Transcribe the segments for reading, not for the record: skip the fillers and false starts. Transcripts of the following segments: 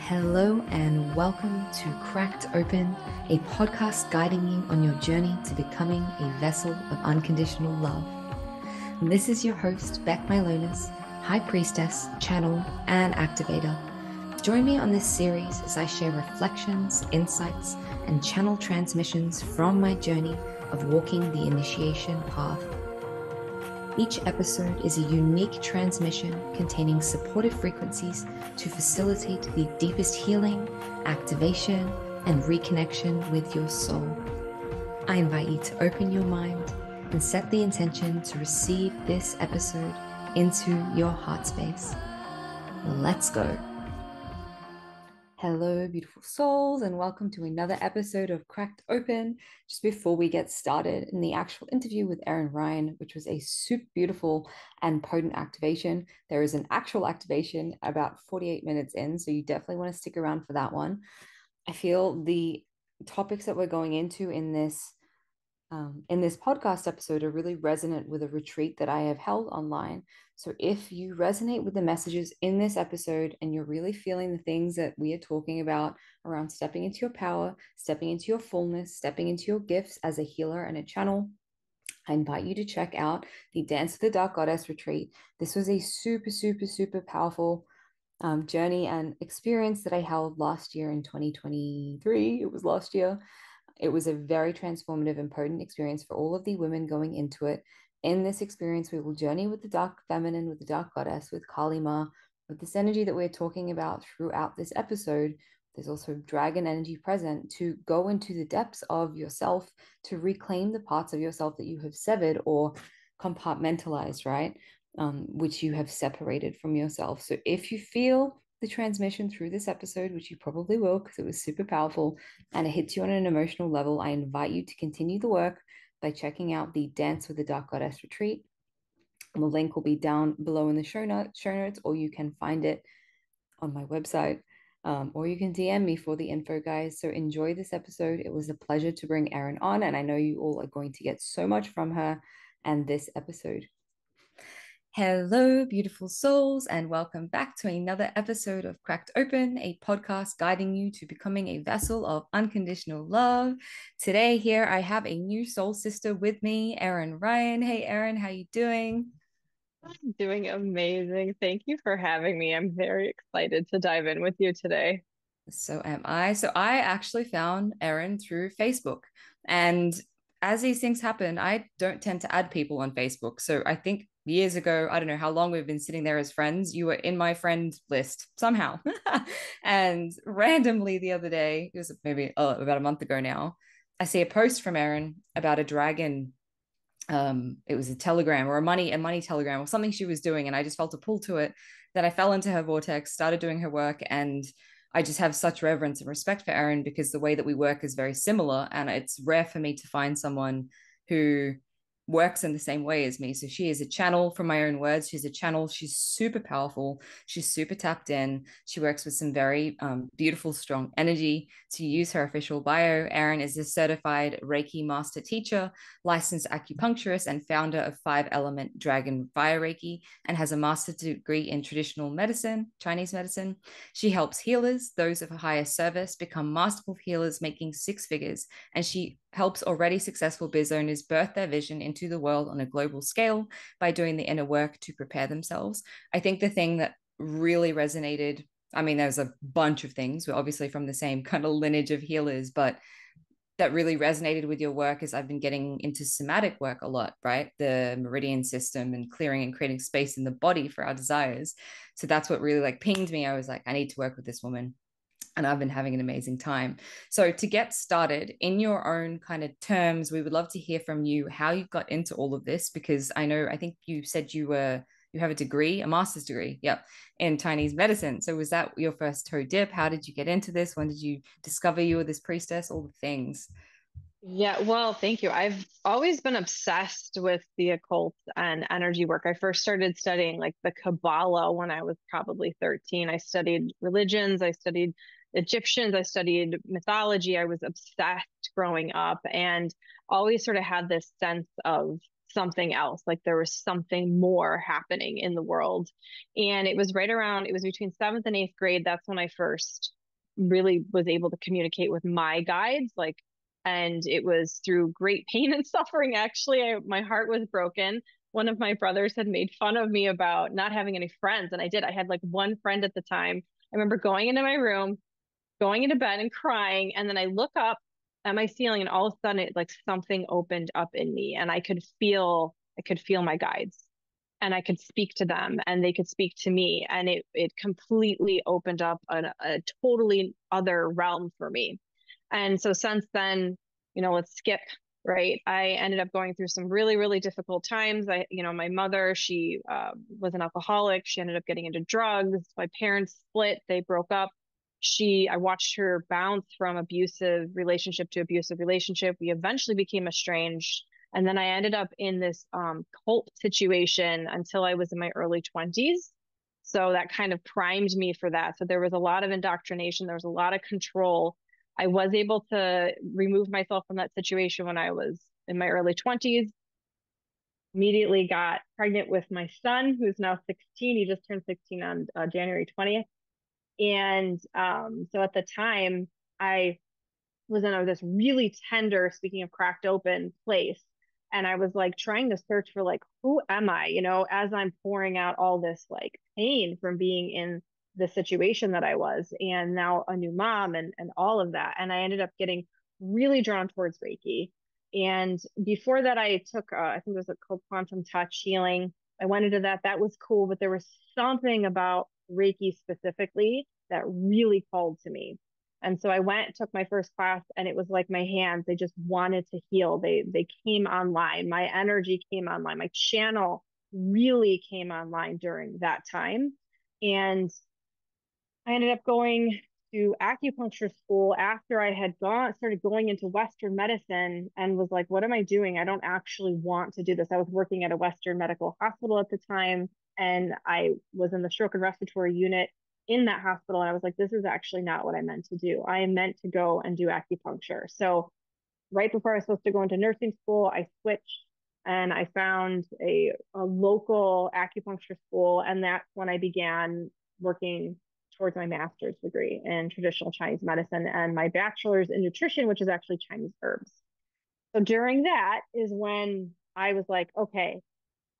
Hello and welcome to Cracked Open, a podcast guiding you on your journey to becoming a vessel of unconditional love. And this is your host, Beck Milonas, High Priestess, Channel, and Activator. Join me on this series as I share reflections, insights, and channel transmissions from my journey of walking the initiation path. Each episode is a unique transmission containing supportive frequencies to facilitate the deepest healing, activation, and reconnection with your soul. I invite you to open your mind and set the intention to receive this episode into your heart space. Let's go. Hello, beautiful souls, and welcome to another episode of Cracked Open. Just before we get started in the actual interview with Erin Ryan, which was a super beautiful and potent activation, there is an actual activation about 48 minutes in, so you definitely want to stick around for that one. I feel the topics that we're going into in this podcast episode are really resonant with a retreat that I have held online. So if you resonate with the messages in this episode and you're really feeling the things that we are talking about around stepping into your power, stepping into your fullness, stepping into your gifts as a healer and a channel, I invite you to check out the Dance with the Dark Goddess retreat. This was a super powerful journey and experience that I held last year in 2023. It was last year. It was a very transformative and potent experience for all of the women going into it. In this experience, we will journey with the dark feminine, with the dark goddess, with Kali Ma, with this energy that we're talking about throughout this episode. There's also dragon energy present to go into the depths of yourself, to reclaim the parts of yourself that you have severed or compartmentalized, right? Which you have separated from yourself. So if you feel the transmission through this episode, which you probably will because it was super powerful and it hits you on an emotional level, I invite you to continue the work by checking out the Dance with the Dark Goddess retreat. The link will be down below in the show notes, or you can find it on my website, or you can DM me for the info, guys. So enjoy this episode. It was a pleasure to bring Erin on, and I know you all are going to get so much from her and this episode. Hello, beautiful souls, and welcome back to another episode of Cracked Open, a podcast guiding you to becoming a vessel of unconditional love. Today, here I have a new soul sister with me, Erin Ryan. Hey, Erin, how you doing? I'm doing amazing. Thank you for having me. I'm very excited to dive in with you today. So am I. So I actually found Erin through Facebook, and as these things happen, I don't tend to add people on Facebook. So I think years ago, I don't know how long we've been sitting there as friends, you were in my friend list somehow. And randomly the other day, it was maybe about a month ago now, I see a post from Erin about a dragon. It was a telegram or a money telegram or something she was doing, and I just felt a pull to it. Then I fell into her vortex, started doing her work, and I just have such reverence and respect for Erin because the way that we work is very similar, and it's rare for me to find someone who works in the same way as me. So she is a channel, from my own words. She's a channel. She's super powerful. She's super tapped in. She works with some very beautiful, strong energy. To use her official bio, Erin is a certified Reiki master teacher, licensed acupuncturist, and founder of Element Dragon Fire Reiki, and has a master's degree in traditional medicine, Chinese medicine. She helps healers, those of a higher service, become masterful healers making six figures, and she helps already successful biz owners birth their vision into the world on a global scale by doing the inner work to prepare themselves. I think the thing that really resonated, I mean, there's a bunch of things. We're obviously from the same kind of lineage of healers, but that really resonated with your work is I've been getting into somatic work a lot, right? The meridian system and clearing and creating space in the body for our desires. So that's what really like pinged me. I was like, I need to work with this woman. And I've been having an amazing time. So, to get started in your own kind of terms, we would love to hear from you how you got into all of this, because I think you said you have a degree, a master's degree, yeah, in Chinese medicine. So was that your first toe dip? How did you get into this? When did you discover you were this priestess? All the things. Yeah, well, thank you. I've always been obsessed with the occult and energy work. I first started studying like the Kabbalah when I was probably 13. I studied religions, I studied Egyptians, I studied mythology. I was obsessed growing up and always sort of had this sense of something else, like there was something more happening in the world. And it was it was between seventh and eighth grade. That's when I first really was able to communicate with my guides. And it was through great pain and suffering. Actually, my heart was broken. One of my brothers had made fun of me about not having any friends. And I did. I had like one friend at the time. I remember going into my room, going into bed and crying. And then I look up at my ceiling and all of a sudden it like something opened up in me and I could feel my guides and I could speak to them and they could speak to me. And it completely opened up a totally other realm for me. And so since then, let's skip, right? I ended up going through some really, really difficult times. My mother, she was an alcoholic. She ended up getting into drugs. My parents split, they broke up. I watched her bounce from abusive relationship to abusive relationship. We eventually became estranged. And then I ended up in this cult situation until I was in my early 20s. So that kind of primed me for that. So there was a lot of indoctrination, there was a lot of control. I was able to remove myself from that situation when I was in my early 20s. Immediately got pregnant with my son, who's now 16. He just turned 16 on January 20th. And so at the time, I was in this really tender, speaking of cracked open, place. And I was like trying to search for like, who am I? As I'm pouring out all this like pain from being in the situation that I was, and now a new mom and all of that. And I ended up getting really drawn towards Reiki. And before that, I took, I think it was called quantum touch healing. I went into that. That was cool, but there was something about Reiki specifically that really called to me. And so I went, took my first class, and it was like my hands, they just wanted to heal. They came online. My energy came online. My channel really came online during that time. And I ended up going to acupuncture school after I had started going into Western medicine and was like, what am I doing? I don't actually want to do this. I was working at a Western medical hospital at the time, and I was in the stroke and respiratory unit in that hospital. And I was like, this is actually not what I meant to do. I am meant to go and do acupuncture. So right before I was supposed to go into nursing school, I switched and I found a local acupuncture school. And that's when I began working towards my master's degree in traditional Chinese medicine and my bachelor's in nutrition, which is actually Chinese herbs. So during that is when I was like, okay,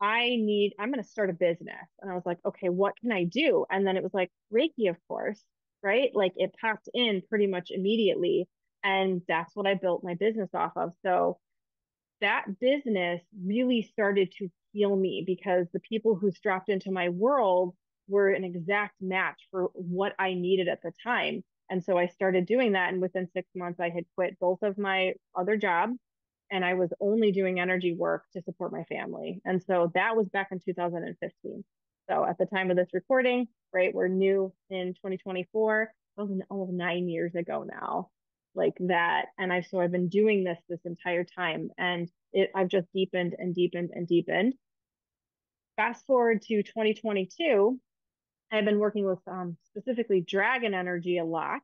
I'm going to start a business. And I was like, okay, what can I do? And then it was like Reiki, of course, right? Like it popped in pretty much immediately. And that's what I built my business off of. So that business really started to heal me because the people who dropped into my world were an exact match for what I needed at the time. And so I started doing that. And within 6 months, I had quit both of my other jobs and I was only doing energy work to support my family. And so that was back in 2015. So at the time of this recording, right, we're new in 2024. That was almost 9 years ago now, like that. And I've been doing this entire time, and I've just deepened and deepened and deepened. Fast forward to 2022, I've been working with specifically dragon energy a lot.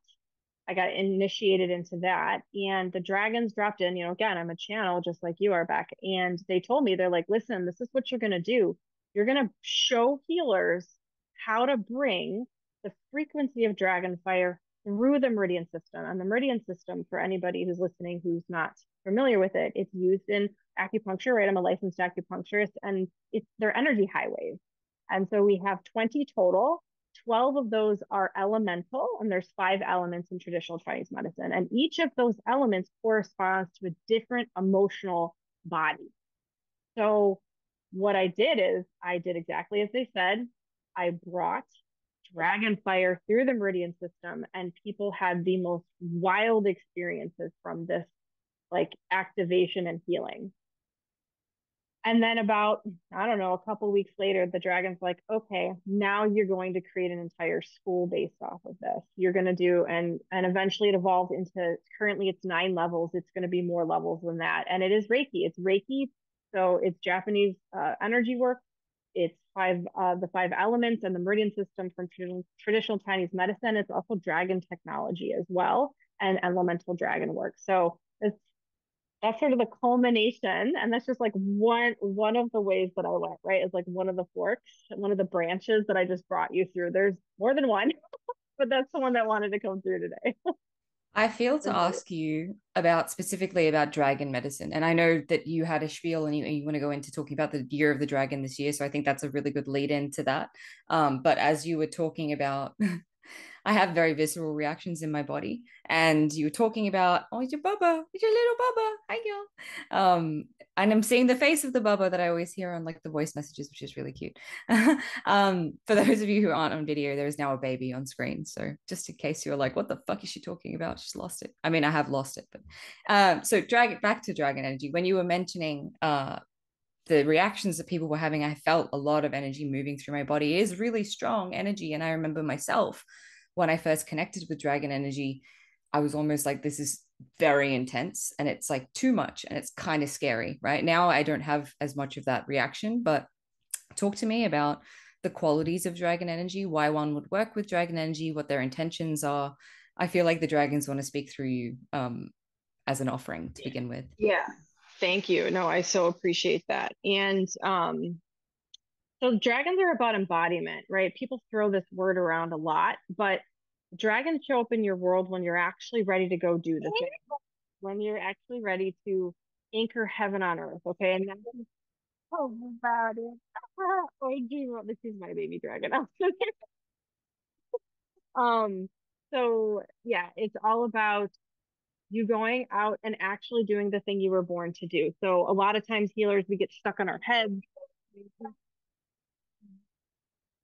I got initiated into that, and the dragons dropped in. Again, I'm a channel just like you are, Beck. And they told me, they're like, listen, this is what you're going to do. You're going to show healers how to bring the frequency of dragon fire through the meridian system. And the meridian system, for anybody who's listening who's not familiar with it, it's used in acupuncture, right? I'm a licensed acupuncturist, and they're energy highways. And so we have 20 total. 12 of those are elemental, and there's 5 elements in traditional Chinese medicine. And each of those elements corresponds to a different emotional body. So what I did is I did exactly as they said. I brought dragon fire through the meridian system, and people had the most wild experiences from this like activation and healing. And then about, I don't know, a couple weeks later, the dragon's like, okay, now you're going to create an entire school based off of this. You're going to do, and eventually it evolved into, currently it's 9 levels. It's going to be more levels than that. And it is Reiki. It's Reiki. So it's Japanese energy work. It's the 5 elements and the meridian system from traditional Chinese medicine. It's also dragon technology as well, and elemental dragon work. So it's that's sort of the culmination. And that's just like one of the ways that I went, right? Is like one of the forks, one of the branches that I just brought you through. There's more than one, but that's the one that wanted to come through today. I feel to Embodiment. ask you about specifically about dragon medicine. And I know that you had a spiel and you want to go into talking about the year of the dragon this year. So I think that's a really good lead into that. But as you were talking about I have very visceral reactions in my body. And you were talking about, oh, it's your bubba, it's your little bubba. Hi, girl. And I'm seeing the face of the bubba that I always hear on like the voice messages, which is really cute. For those of you who aren't on video, there is now a baby on screen. So just in case you're like, what the fuck is she talking about? She's lost it. I mean, I have lost it, but so drag it back to dragon energy. When you were mentioning the reactions that people were having, I felt a lot of energy moving through my body. It is really strong energy. And I remember myself when I first connected with dragon energy, I was almost like, this is very intense and it's like too much and it's kind of scary. Right now, I don't have as much of that reaction, but talk to me about the qualities of dragon energy, why one would work with dragon energy, what their intentions are. I feel like the dragons want to speak through you as an offering to begin with. Yeah. Thank you. No, I so appreciate that. And so dragons are about embodiment, right? People throw this word around a lot, but dragons show up in your world when you're actually ready to go do the thing, when you're actually ready to anchor heaven on earth. Okay. And that's so about it. I do. This is my baby dragon. um, so yeah, it's all about you going out and actually doing the thing you were born to do. So a lot of times healers, we get stuck on our heads.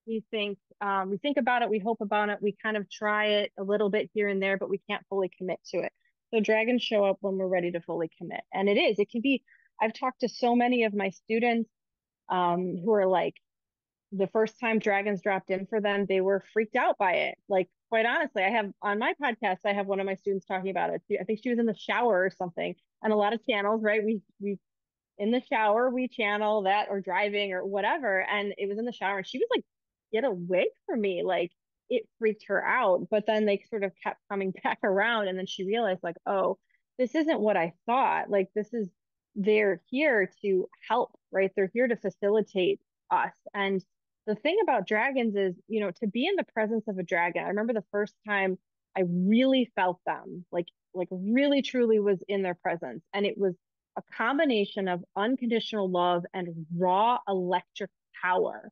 We think about it, we hope about it, we kind of try it a little bit here and there, but we can't fully commit to it. So dragons show up when we're ready to fully commit. And it can be, I've talked to so many of my students who are like, the first time dragons dropped in for them, they were freaked out by it. Like, quite honestly, I have on my podcast, I have one of my students talking about it. I think she was in the shower or something, and a lot of channels, right? We in the shower, we channel that or driving or whatever. And it was in the shower, and she was like, get away from me. Like, it freaked her out. But then they sort of kept coming back around. And then she realized, like, oh, this isn't what I thought. Like, they're here to help, right? They're here to facilitate us. And the thing about dragons is, to be in the presence of a dragon, I remember the first time I really felt them, like really truly was in their presence. And it was a combination of unconditional love and raw electric power.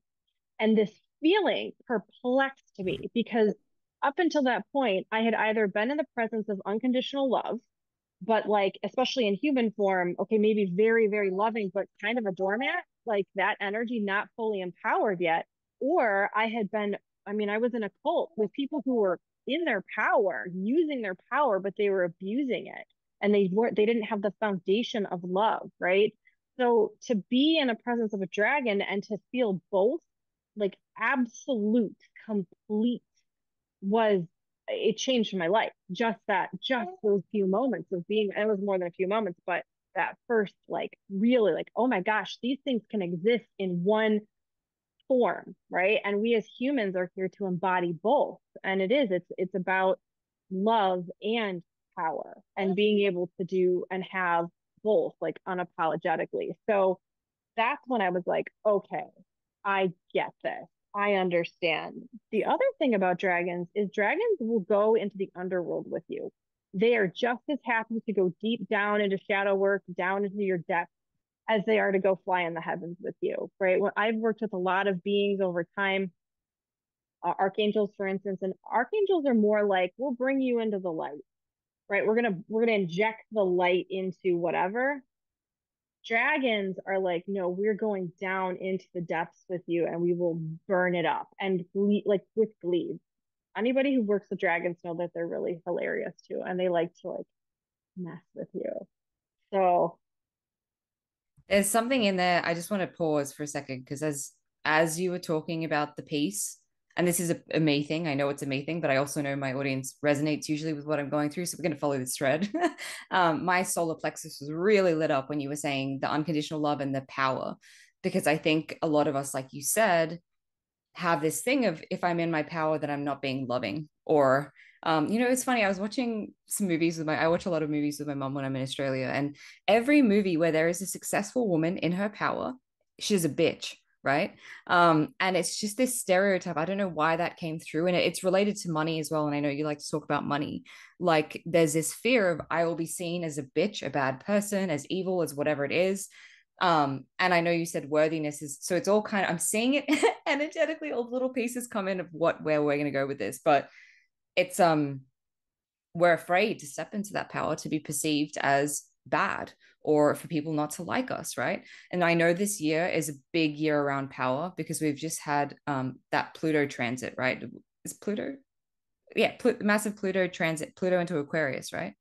And this feeling perplexed me because up until that point, I had either been in the presence of unconditional love, but like, especially in human form, okay, maybe very, very loving, but kind of a doormat, like that energy not fully empowered yet. Or I was in a cult with people who were in their power, using their power, but they were abusing it. And they didn't have the foundation of love, right? So to be in a presence of a dragon and to feel both, like absolute, complete was it changed my life. Just those few moments of being, it was more than a few moments, but that first, like, really, like, oh my gosh, these things can exist in one form, right? And we as humans are here to embody both. And it's about love and power and being able to do and have both, like, unapologetically. So that's when I was like, okay, I get this. I understand. The other thing about dragons is dragons will go into the underworld with you. They are just as happy to go deep down into shadow work, down into your depths, as they are to go fly in the heavens with you, right? When I've worked with a lot of beings over time, archangels, for instance, and archangels are more like, we'll bring you into the light, right? We're gonna inject the light into whatever. Dragons are like, no, we're going down into the depths with you and we will burn it up and like with glee. Anybody who works with dragons know that they're really hilarious too. And they like to like mess with you. So There's something in there. I just want to pause for a second because as you were talking about the piece, and this is a me thing. I know it's a me thing, but I also know my audience resonates usually with what I'm going through. So we're going to follow this thread. My solar plexus was really lit up when you were saying the unconditional love and the power, because I think a lot of us, like you said, have this thing of if I'm in my power, that I'm not being loving Or it's funny. I was watching some movies with I watch a lot of movies with my mom when I'm in Australia, and every movie where there is a successful woman in her power, she's a bitch, right? And it's just this stereotype. I don't know why that came through, and it's related to money as well. And I know you like to talk about money. Like there's this fear of I will be seen as a bitch, a bad person, as evil, as whatever it is. And I know you said worthiness is so it's all kind of I'm seeing it energetically, all the little pieces come in of where we're gonna go with this, but it's we're afraid to step into that power to be perceived as bad or for people not to like us, right? And I know this year is a big year around power because we've just had that Pluto transit, right? Is Pluto? Yeah, massive Pluto transit, Pluto into Aquarius, right?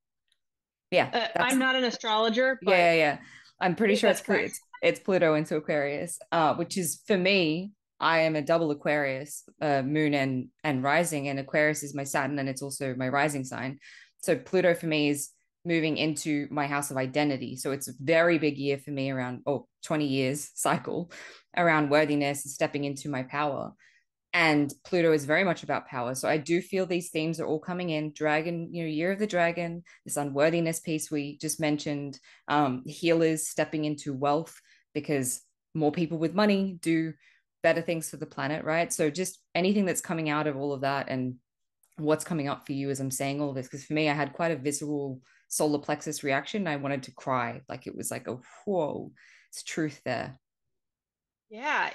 Yeah, that's I'm not an astrologer, but yeah. I'm pretty sure that's correct. it's Pluto into Aquarius, which is for me. I am a double Aquarius, moon and rising, and Aquarius is my Saturn, and it's also my rising sign. So Pluto for me is moving into my house of identity. So it's a very big year for me around 20 years cycle around worthiness and stepping into my power. And Pluto is very much about power. So I do feel these themes are all coming in. Dragon, year of the dragon, this unworthiness piece we just mentioned, healers stepping into wealth because more people with money do better things for the planet, right? So just anything that's coming out of all of that and what's coming up for you as I'm saying all this. Because for me, I had quite a visceral solar plexus reaction. I wanted to cry. Like it was like a whoa, it's truth there. Yeah,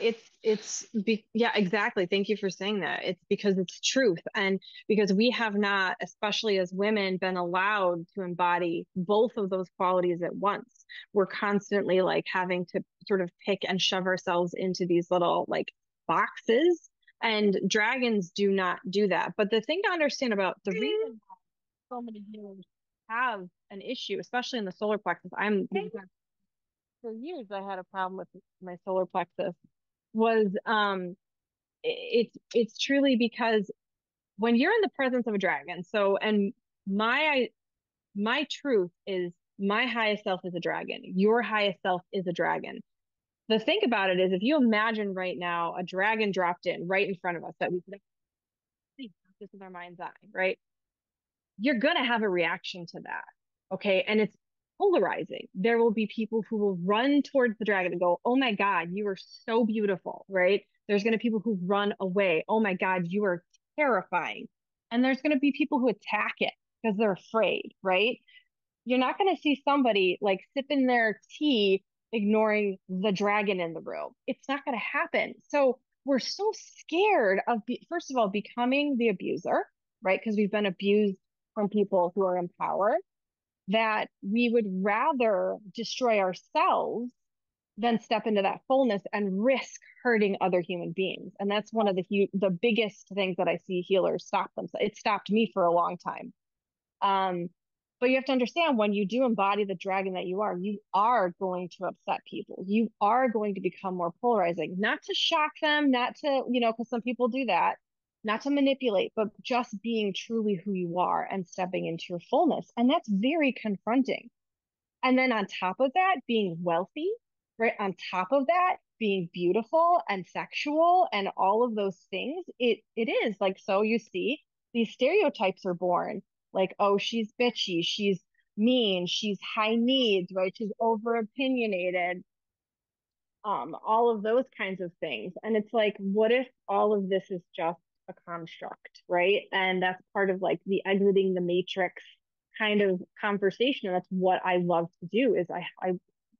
yeah, exactly. Thank you for saying that. It's because it's truth, and because we have not, especially as women, been allowed to embody both of those qualities at once. We're constantly like having to sort of pick and shove ourselves into these little like boxes, and dragons do not do that. But the thing to understand about the reason why so many healers have an issue, especially in the solar plexus, for years I had a problem with my solar plexus was it's truly because when you're in the presence of a dragon, so and my my truth is my highest self is a dragon, your highest self is a dragon. The thing about it is if you imagine right now a dragon dropped in right in front of us that we could see just with our mind's eye, right? You're going to have a reaction to that. Okay. And it's polarizing. There will be people who will run towards the dragon and go, oh my God, you are so beautiful. Right. There's going to be people who run away. Oh my God, you are terrifying. And there's going to be people who attack it because they're afraid. Right. You're not going to see somebody like sipping their tea, ignoring the dragon in the room. It's not going to happen. So we're so scared of, first of all, becoming the abuser, right? Because we've been abused from people who are in power, that we would rather destroy ourselves than step into that fullness and risk hurting other human beings. And that's one of the biggest things that I see healers stop them. So it stopped me for a long time. Um, but you have to understand when you do embody the dragon that you are going to upset people. You are going to become more polarizing, not to shock them, not to, because some people do that, not to manipulate, but just being truly who you are and stepping into your fullness. And that's very confronting. And then on top of that, being wealthy, right? On top of that, being beautiful and sexual and all of those things, it is like, so you see, these stereotypes are born like, oh, she's bitchy, she's mean, she's high needs, right? She's over opinionated, all of those kinds of things. And it's like, what if all of this is just a construct, right? And that's part of like the exiting the matrix kind of conversation. And that's what I love to do is I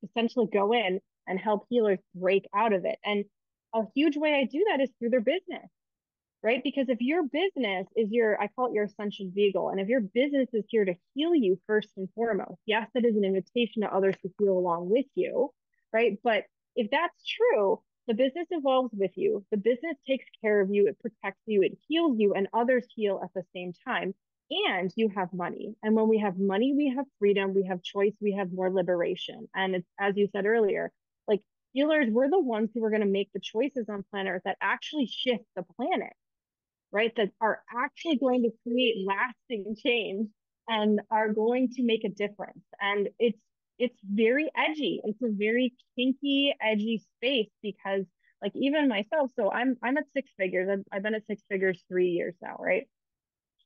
essentially go in and help healers break out of it. And a huge way I do that is through their business, right? Because if your business is I call it your ascension vehicle, and if your business is here to heal you first and foremost, yes, it is an invitation to others to heal along with you, right? But if that's true, the business evolves with you. The business takes care of you, it protects you, it heals you, and others heal at the same time. And you have money. And when we have money, we have freedom, we have choice, we have more liberation. And it's, as you said earlier, like healers, we're the ones who are going to make the choices on planet Earth that actually shift the planet, right? That are actually going to create lasting change and are going to make a difference. And it's very edgy. It's a very kinky, edgy space because like even myself, so I'm at six figures. I've been at six figures 3 years now, right?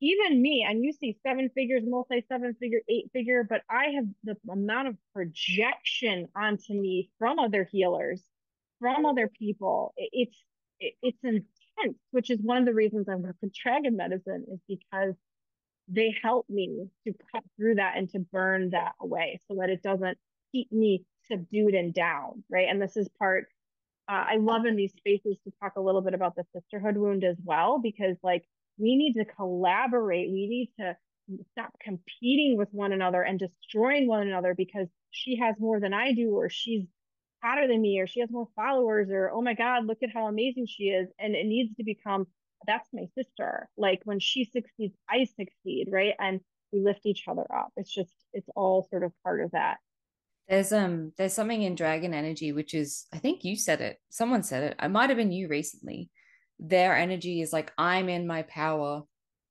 even me, and you see seven figures, multi seven figure, eight figure, but I have the amount of projection onto me from other healers, from other people. It's intense, which is one of the reasons I work with dragon medicine, is because they help me to cut through that and to burn that away so that it doesn't keep me subdued and down, right? And this is part, I love in these spaces to talk a little bit about the sisterhood wound as well, because like we need to collaborate. We need to stop competing with one another and destroying one another because she has more than I do, or she's hotter than me, or she has more followers, or oh my God, look at how amazing she is. And it needs to become, that's my sister. Like when she succeeds, I succeed, right? And we lift each other up. It's just, it's all sort of part of that. There's something in dragon energy which is, I think you said it, someone said it, it might have been you recently. Their energy is like, I'm in my power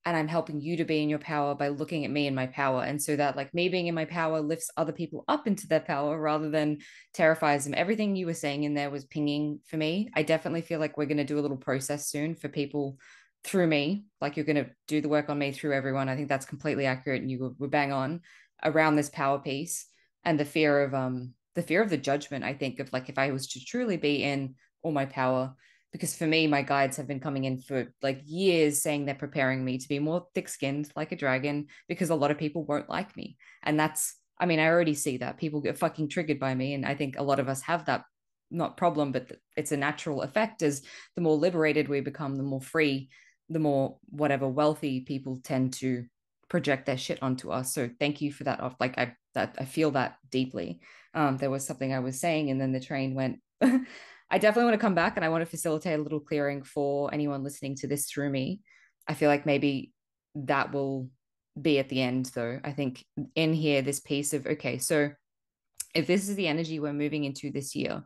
and I'm helping you to be in your power by looking at me in my power. And so that like me being in my power lifts other people up into their power rather than terrifies them. Everything you were saying in there was pinging for me. I definitely feel like we're going to do a little process soon for people through me. Like you're going to do the work on me through everyone. I think that's completely accurate. And you were bang on around this power piece and the fear of the judgment. I think of like if I was to truly be in all my power, because for me my guides have been coming in for like years saying they're preparing me to be more thick-skinned like a dragon, because a lot of people won't like me. And that's, I mean, I already see that people get fucking triggered by me, and I think a lot of us have that, not problem, but it's a natural effect. As the more liberated we become, the more free, the more whatever wealthy people tend to project their shit onto us. So thank you for that. Off, like I feel that deeply. There was something I was saying, and then the train went. I definitely want to come back, and I want to facilitate a little clearing for anyone listening to this through me. I feel like maybe that will be at the end, though. I think in here, this piece of okay, so if this is the energy we're moving into this year,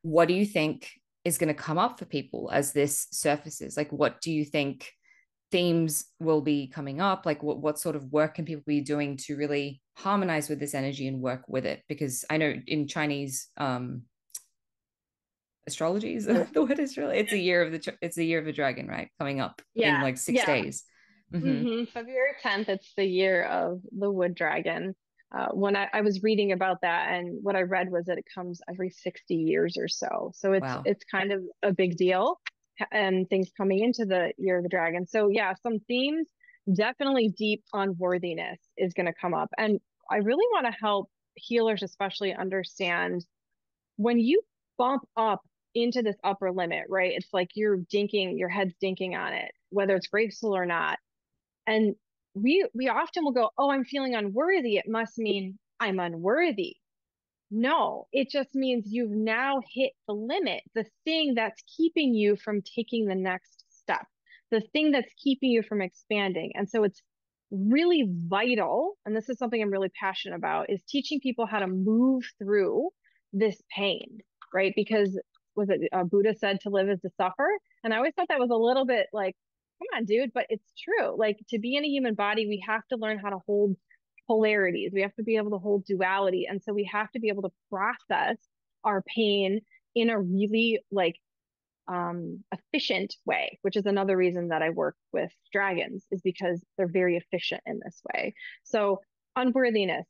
what do you think is going to come up for people as this surfaces? Like, what do you think themes will be coming up? Like what sort of work can people be doing to really harmonize with this energy and work with it? Because I know in Chinese astrology is Oh, the word is really, it's a year of it's a year of the dragon, right? Coming up in yeah. like six Yeah. days. Mm-hmm. February 10th, it's the year of the wood dragon. When I was reading about that, and what I read was that it comes every 60 years or so. So Wow. it's kind of a big deal, and things coming into the year of the dragon. So yeah, some themes, definitely deep unworthiness is going to come up. And I really want to help healers especially understand when you bump up into this upper limit, right? It's like you're dinking, your head's dinking on it, whether it's graceful or not. And we often will go, oh, I'm feeling unworthy. It must mean I'm unworthy. No, it just means you've now hit the limit, the thing that's keeping you from taking the next step, the thing that's keeping you from expanding. And so it's really vital, and this is something I'm really passionate about, is teaching people how to move through this pain, right? Because was it Buddha said to live is to suffer? And I always thought that was a little bit like, come on, dude, but it's true. Like to be in a human body, we have to learn how to hold polarities. We have to be able to hold duality. And so we have to be able to process our pain in a really like efficient way, which is another reason that I work with dragons, is because they're very efficient in this way. So unworthiness,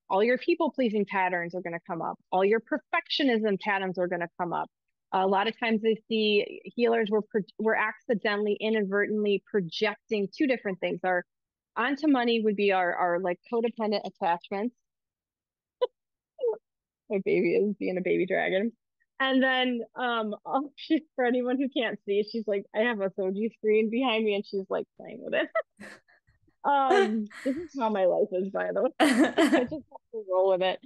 all your people pleasing patterns are going to come up. All your perfectionism patterns are going to come up. A lot of times I see healers we're accidentally, inadvertently projecting two different things. Our onto money would be our like codependent attachments. My baby is being a baby dragon. And then for anyone who can't see, she's like, I have a Soji screen behind me and she's like playing with it. This is how my life is, by the way. I just have to roll with it.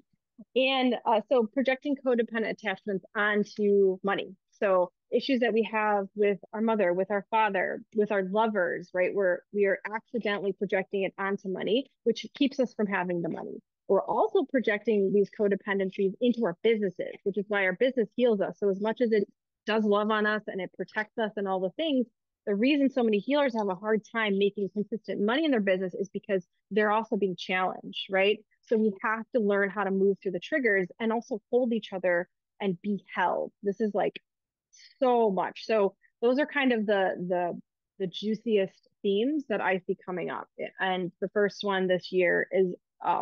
And so projecting codependent attachments onto money. So issues that we have with our mother, with our father, with our lovers, right? Where we are accidentally projecting it onto money, which keeps us from having the money. We're also projecting these codependencies into our businesses, which is why our business heals us. So as much as it does love on us and it protects us and all the things, the reason so many healers have a hard time making consistent money in their business is because they're also being challenged, right? So we have to learn how to move through the triggers and also hold each other and be held. This is like so much. So those are kind of the the juiciest themes that I see coming up. And the first one this year is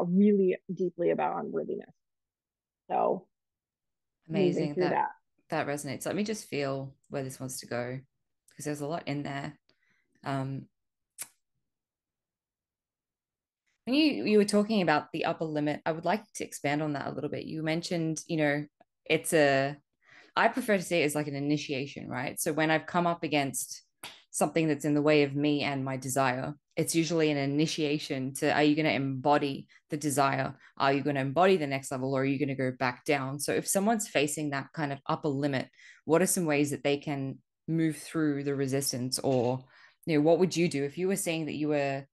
really deeply about unworthiness. So moving Amazing. through that. That resonates. Let me just feel where this wants to go because there's a lot in there. Um, when you were talking about the upper limit, I would like to expand on that a little bit. You mentioned, it's a I prefer to see it as like an initiation, right? So when I've come up against something that's in the way of me and my desire, it's usually an initiation to, are you going to embody the desire? Are you going to embody the next level, or are you going to go back down? So if someone's facing that kind of upper limit, what are some ways that they can move through the resistance? Or, what would you do if you were seeing that you were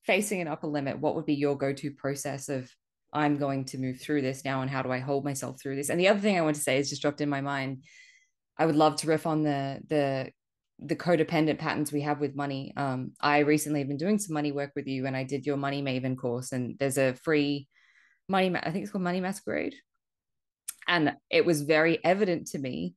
facing an upper limit? What would be your go-to process of, I'm going to move through this now, and how do I hold myself through this? And the other thing I want to say is just dropped in my mind. I would love to riff on the codependent patterns we have with money. I recently have been doing some money work with you, and I did your Money Maven course, and there's a free I think it's called Money Masquerade, and it was very evident to me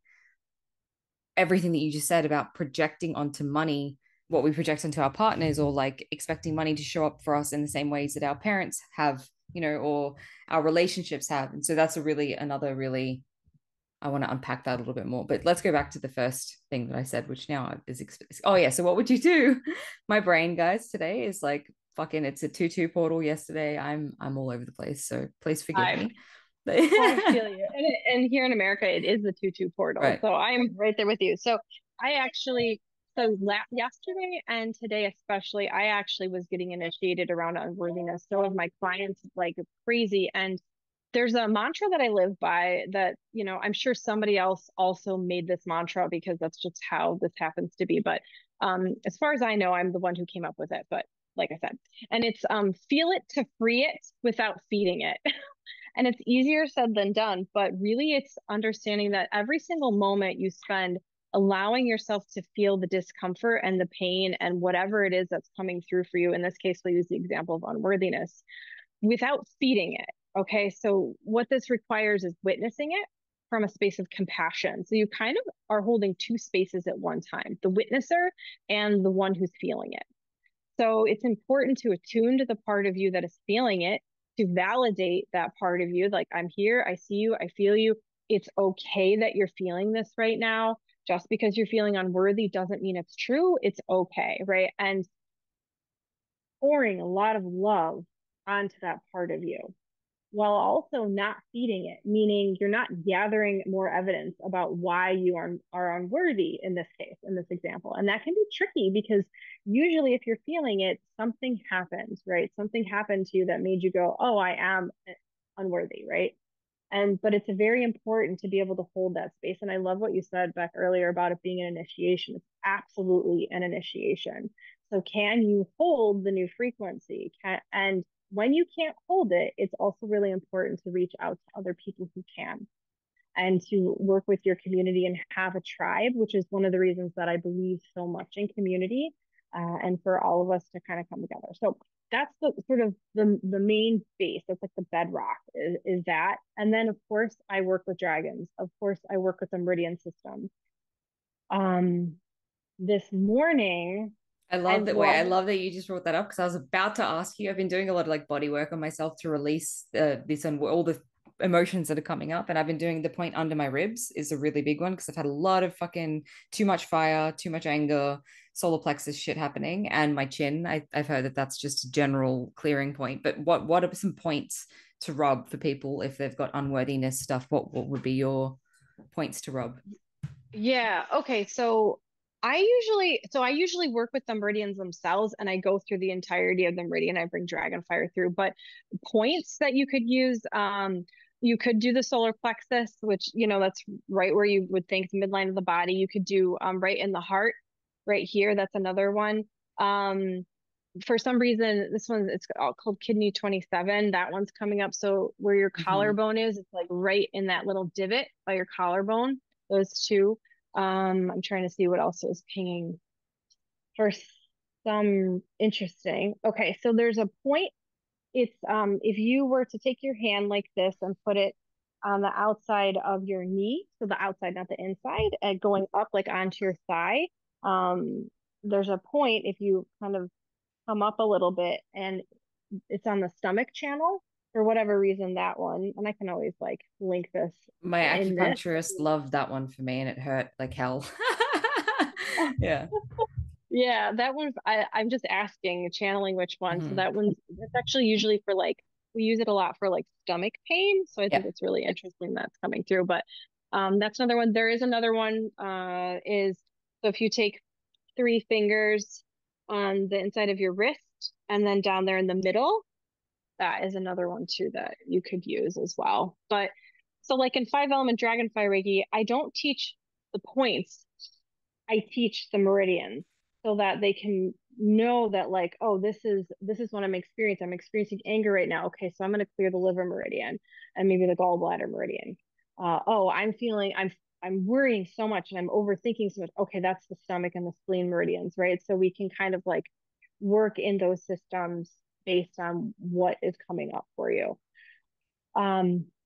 everything that you just said about projecting onto money what we project onto our partners, or like expecting money to show up for us in the same ways that our parents have, or our relationships have. And so that's another really, I want to unpack that a little bit more. But let's go back to the first thing that I said, which now is, oh yeah. So what would you do? My brain, guys, today is like fucking. It's a 2-2 portal. Yesterday, I'm all over the place. So please forgive I me. I feel you. And here in America, it is the 2-2 portal. Right. So I'm right there with you. So I actually, yesterday and today especially, I actually was getting initiated around unworthiness. So of my clients, like crazy. And there's a mantra that I live by that, I'm sure somebody else also made this mantra because that's just how this happens to be. But as far as I know, I'm the one who came up with it. But like I said, and it's feel it to free it without feeding it. And it's easier said than done, but really it's understanding that every single moment you spend allowing yourself to feel the discomfort and the pain and whatever it is that's coming through for you. In this case, we'll use the example of unworthiness without feeding it. Okay. So what this requires is witnessing it from a space of compassion. So you kind of are holding two spaces at one time, the witnesser and the one who's feeling it. So it's important to attune to the part of you that is feeling it, to validate that part of you. Like, I'm here, I see you, I feel you. It's okay that you're feeling this right now. Just because you're feeling unworthy doesn't mean it's true. It's okay, right? And pouring a lot of love onto that part of you while also not feeding it, meaning you're not gathering more evidence about why you are unworthy in this case, in this example. And that can be tricky because usually if you're feeling it, something happens, right? Something happened to you that made you go, oh, I am unworthy, right? But it's very important to be able to hold that space. And I love what you said, Beck, earlier about it being an initiation. It's absolutely an initiation. So can you hold the new frequency? And when you can't hold it, it's also really important to reach out to other people who can, and to work with your community and have a tribe, which is one of the reasons that I believe so much in community, and for all of us to kind of come together. So that's the sort of the main base. That's like the bedrock is that. And then of course I work with dragons. Of course I work with the meridian system. Um, this morning, I love and that. Wait, I well, love that you just brought that up because I was about to ask you. I've been doing a lot of like body work on myself to release this and all the emotions that are coming up, and I've been doing the point under my ribs is a really big one because I've had a lot of fucking too much fire, too much anger, solar plexus shit happening, and my chin. I've heard that that's just a general clearing point. But what are some points to rub for people if they've got unworthiness stuff? What would be your points to rub? yeah. Okay. So I usually work with the meridians themselves and I go through the entirety of the meridian. I bring dragon fire through, but points that you could use, you could do the solar plexus, which, that's right where you would think the midline of the body. You could do right in the heart, right here. That's another one. Um, for some reason, this one it's called kidney 27. That one's coming up. So where your Mm-hmm. collarbone is, it's like right in that little divot by your collarbone. Those two. I'm trying to see what else is pinging for some interesting. Okay, so there's a point. It's if you were to take your hand like this and put it on the outside of your knee, so the outside, not the inside, and going up like onto your thigh. Um, there's a point if you kind of come up a little bit and it's on the stomach channel for whatever reason, that one, and I can always like link this My in this. acupuncturist loved that one for me and it hurt like hell. Yeah. Yeah, that one's I'm just asking, channeling which one. So Hmm. that one's that's actually usually for like we use it a lot for like stomach pain. So I think Yeah. it's really interesting that's coming through. But that's another one. There is another one is so if you take three fingers on the inside of your wrist and then down there in the middle, that is another one too that you could use as well. But so like in five element dragon fire Reiki, I don't teach the points. I teach the meridians so that they can know that like, oh, this is what I'm experiencing. I'm experiencing anger right now. Okay, so I'm going to clear the liver meridian and maybe the gallbladder meridian. Oh, I'm worrying so much and I'm overthinking so much. Okay, that's the stomach and the spleen meridians, right? So we can kind of like work in those systems based on what is coming up for you.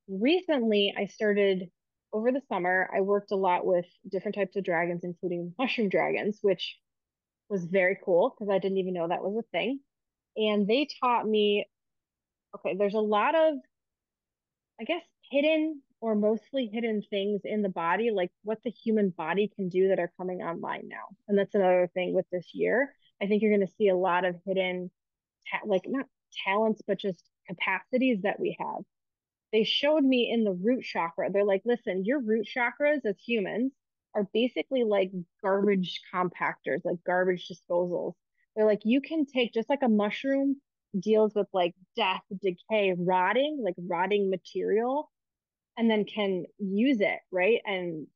Recently, I started over the summer, I worked a lot with different types of dragons, including mushroom dragons, which was very cool because I didn't even know that was a thing. And they taught me, okay, there's a lot of, I guess, hidden or mostly hidden things in the body, like what the human body can do that are coming online now. And that's another thing with this year. I think you're going to see a lot of hidden, like not talents, but just capacities that we have. They showed me in the root chakra. They're like, listen, your root chakras as humans are basically like garbage compactors, like garbage disposals. They're like, you can take just like a mushroom deals with like death, decay, rotting, like rotting material, and then can use it, right? And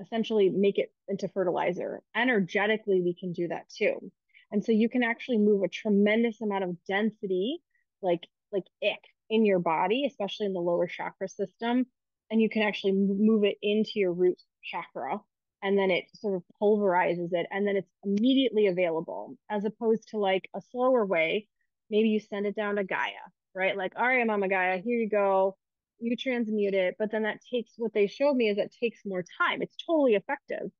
essentially make it into fertilizer. Energetically, we can do that too. And so you can actually move a tremendous amount of density, like ick in your body, especially in the lower chakra system. And you can actually move it into your root chakra. And then it sort of pulverizes it. And then it's immediately available, as opposed to like a slower way. Maybe you send it down to Gaia, right? Like, all right, Mama Gaia, here you go, you transmute it, but then that takes what they showed me is it takes more time. It's totally effective,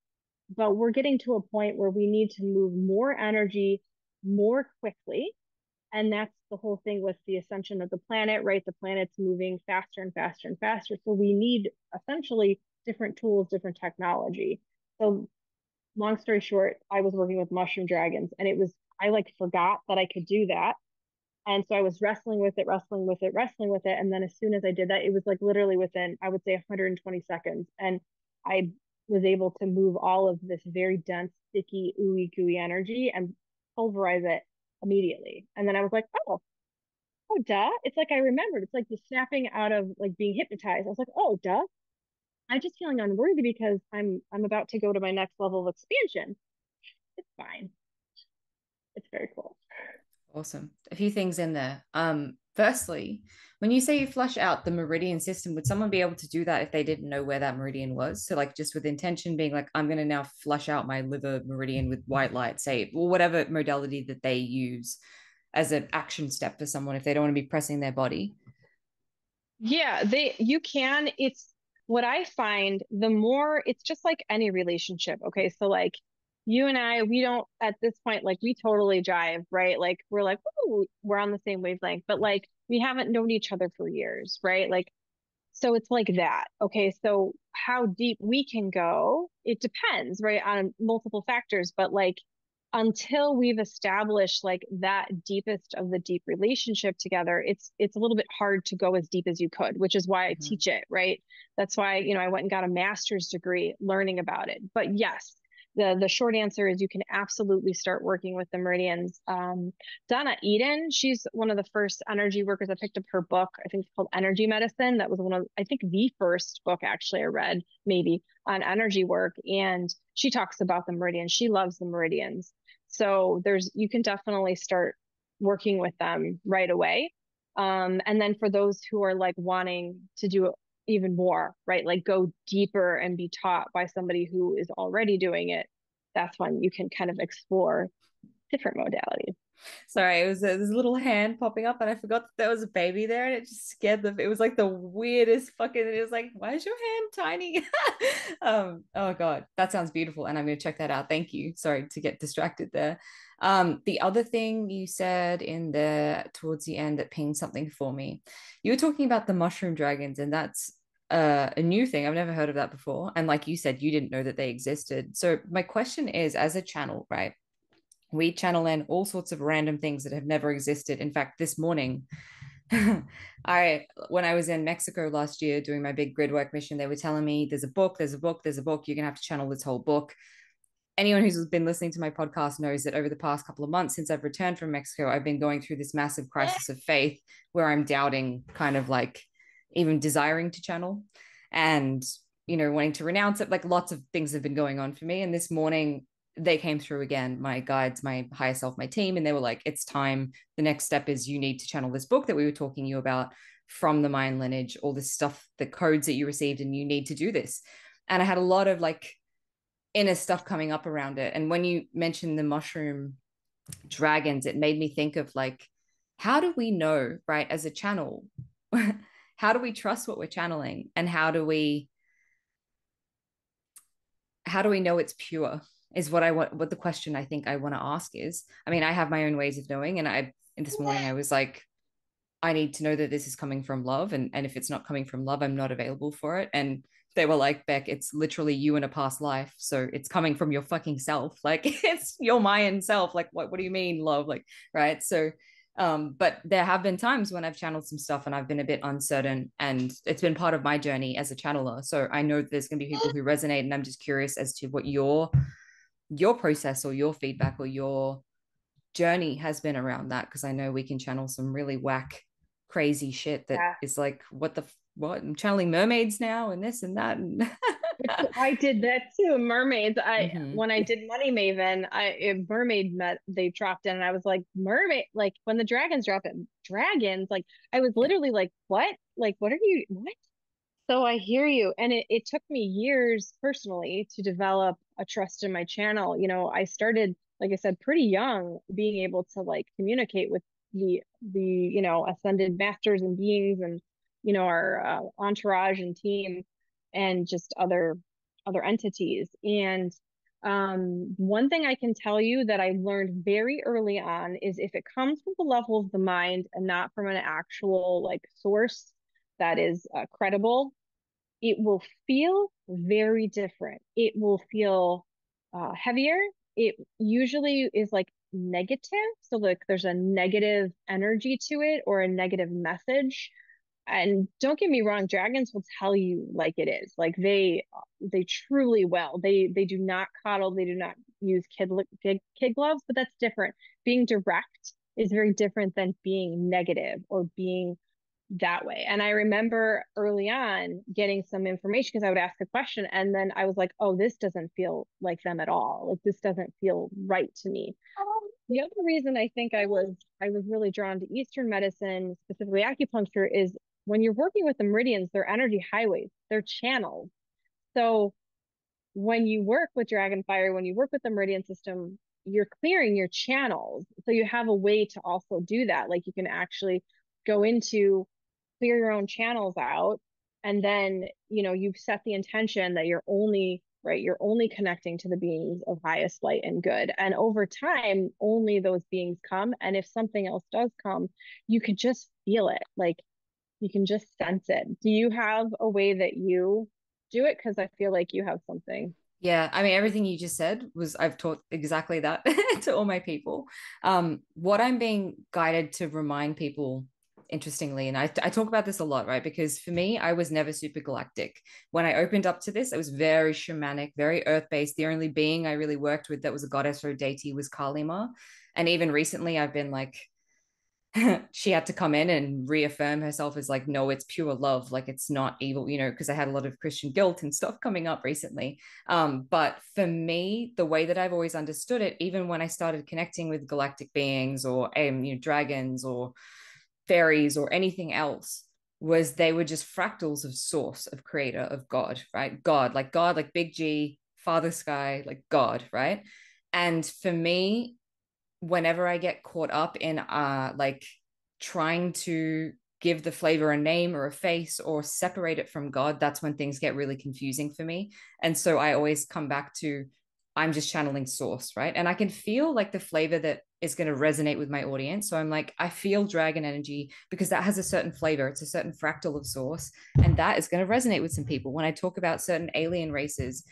but we're getting to a point where we need to move more energy more quickly. And that's the whole thing with the ascension of the planet, right? The planet's moving faster and faster and faster. So we need essentially different tools, different technology. So long story short, I was working with mushroom dragons and I like forgot that I could do that. And so I was wrestling with it, wrestling with it, wrestling with it. And then as soon as I did that, it was like literally within, I would say 120 seconds. And I was able to move all of this very dense, sticky, ooey gooey energy and pulverize it immediately. And then I was like, oh, duh. It's like I remembered. It's like the snapping out of like being hypnotized. I was like, oh, duh. I'm just feeling unworthy because I'm about to go to my next level of expansion. It's fine. It's very cool. Awesome. A few things in there. Firstly, when you say you flush out the meridian system, would someone be able to do that if they didn't know where that meridian was? So, like, just with intention being like, I'm going to now flush out my liver meridian with white light, say, or whatever modality that they use as an action step for someone if they don't want to be pressing their body. Yeah, you can. It's what I find the more it's just like any relationship. Okay. So like you and I, we don't at this point, like we totally jive, right? Like we're like, oh, we're on the same wavelength, but like we haven't known each other for years, right? Like so it's like that. Okay. So how deep we can go, it depends, right, on multiple factors. But like until we've established like that deepest of the deep relationship together, it's a little bit hard to go as deep as you could, which is why I Mhm. teach it, right? That's why, I went and got a master's degree learning about it. But yes, the short answer is you can absolutely start working with the meridians. Donna Eden, she's one of the first energy workers. I picked up her book. I think it's called Energy Medicine. That was one of, I think, the first book actually I read, maybe on energy work. And she talks about the meridians. She loves the meridians. So you can definitely start working with them right away. And then for those who are like wanting to do even more, right? Like go deeper and be taught by somebody who is already doing it. That's when you can kind of explore different modalities. Sorry, it was this little hand popping up, and I forgot that there was a baby there, and it just scared them. It was like the weirdest fucking. It was like, why is your hand tiny? Oh God, that sounds beautiful, and I'm going to check that out. Thank you. Sorry to get distracted there. The other thing you said in there towards the end that pinged something for me, you were talking about the mushroom dragons, and that's a new thing. I've never heard of that before. And like you said, you didn't know that they existed. So my question is, as a channel, right? We channel in all sorts of random things that have never existed. In fact, this morning, I when I was in Mexico last year doing my big grid work mission, they were telling me there's a book, there's a book, there's a book. You're gonna have to channel this whole book. Anyone who's been listening to my podcast knows that over the past couple of months since I've returned from Mexico, I've been going through this massive crisis of faith where I'm doubting, kind of like even desiring to channel and wanting to renounce it. Like lots of things have been going on for me. And this morning they came through again, my guides, my higher self, my team, and they were like, it's time. The next step is you need to channel this book that we were talking to you about from the Mayan lineage, all this stuff, the codes that you received, and you need to do this. And I had a lot of like inner stuff coming up around it. And when you mentioned the mushroom dragons, it made me think of like, how do we know, right, as a channel, how do we trust what we're channeling, and how do we know it's pure is what the question I think I want to ask is. I mean, I have my own ways of knowing, and this morning I was like, I need to know that this is coming from love, and if it's not coming from love, I'm not available for it. And they were like, Beck, it's literally you in a past life, so it's coming from your fucking self. Like it's your Mayan self. Like what do you mean love? Like, right? So but there have been times when I've channeled some stuff and I've been a bit uncertain, and it's been part of my journey as a channeler. So I know there's going to be people who resonate, and I'm just curious as to what your process or your feedback or your journey has been around that, because I know we can channel some really whack crazy shit that Yeah. is like, what, I'm channeling mermaids now and this and that. And I did that too. Mermaids. mm-hmm. When I did Money Maven, a mermaid met they dropped in and I was like, mermaid, like when the dragons drop in, dragons, like I was literally like, what? Like, what are you what? So I hear you. And it took me years personally to develop a trust in my channel. I started, like I said, pretty young, being able to like communicate with the ascended masters and beings and, our entourage and team and just other entities. And one thing I can tell you that I learned very early on is if it comes from the level of the mind and not from an actual like source that is credible, it will feel very different. It will feel heavier. It usually is like negative. So like there's a negative energy to it or a negative message. And don't get me wrong, dragons will tell you like it is. Like they truly will. They do not coddle. They do not use kid gloves, but that's different. Being direct is very different than being negative or being that way. And I remember early on getting some information because I would ask a question and then I was like, oh, this doesn't feel like them at all. Like this doesn't feel right to me. The other reason I think I was really drawn to Eastern medicine, specifically acupuncture, is when you're working with the meridians, they're energy highways, they're channels. So when you work with Dragon Fire, when you work with the meridian system, you're clearing your channels. So you have a way to also do that. Like you can actually go into clear your own channels out, and then you've set the intention that you're only connecting to the beings of highest light and good, and over time only those beings come, and if something else does come, you could just feel it, like you can just sense it. Do you have a way that you do it? Because I feel like you have something. Yeah, I mean, everything you just said was I've taught exactly that to all my people. What I'm being guided to remind people, interestingly, and I talk about this a lot, right? Because for me, I was never super galactic. When I opened up to this, I was very shamanic, very earth-based. The only being I really worked with that was a goddess or a deity was Kalima. And even recently, I've been like, she had to come in and reaffirm herself as like, no, it's pure love, like it's not evil, because I had a lot of Christian guilt and stuff coming up recently. But for me, the way that I've always understood it, even when I started connecting with galactic beings or dragons or fairies or anything else, was they were just fractals of source, of creator, of God, right? God, like big G, Father Sky, like God, right? And for me, whenever I get caught up in like trying to give the flavor a name or a face or separate it from God, that's when things get really confusing for me. And so I always come back to I'm just channeling source, right? And I can feel like the flavor that is going to resonate with my audience. So I'm like, I feel dragon energy because that has a certain flavor. It's a certain fractal of source. And that is going to resonate with some people. When I talk about certain alien races,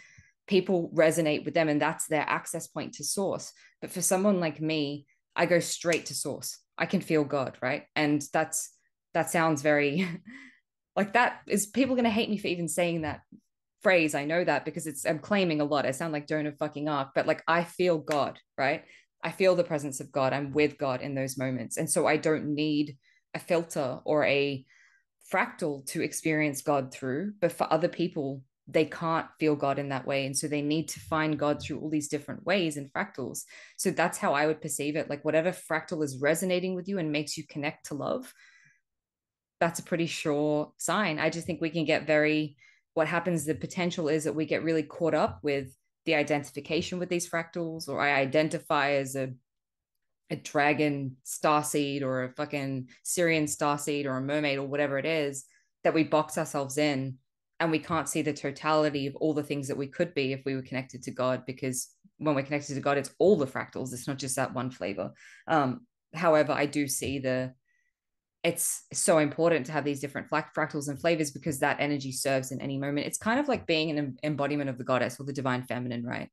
people resonate with them and that's their access point to source. But for someone like me, I go straight to source. I can feel God, right? And that sounds very like that is people going to hate me for even saying that phrase. I know that because I'm claiming a lot. I sound like Joan of fucking Arc, but like I feel God, right? I feel the presence of God. I'm with God in those moments. And so I don't need a filter or a fractal to experience God through. But for other people, they can't feel God in that way. And so they need to find God through all these different ways and fractals. So that's how I would perceive it. Like whatever fractal is resonating with you and makes you connect to love, that's a pretty sure sign. I just think we can get what happens, the potential is that we get really caught up with the identification with these fractals, or I identify as a dragon starseed or a fucking Syrian starseed or a mermaid or whatever it is, that we box ourselves in and we can't see the totality of all the things that we could be if we were connected to God. Because when we're connected to God, it's all the fractals. It's not just that one flavor. However, I do see it's so important to have these different fractals and flavors because that energy serves in any moment. It's kind of like being an embodiment of the goddess or the divine feminine, right?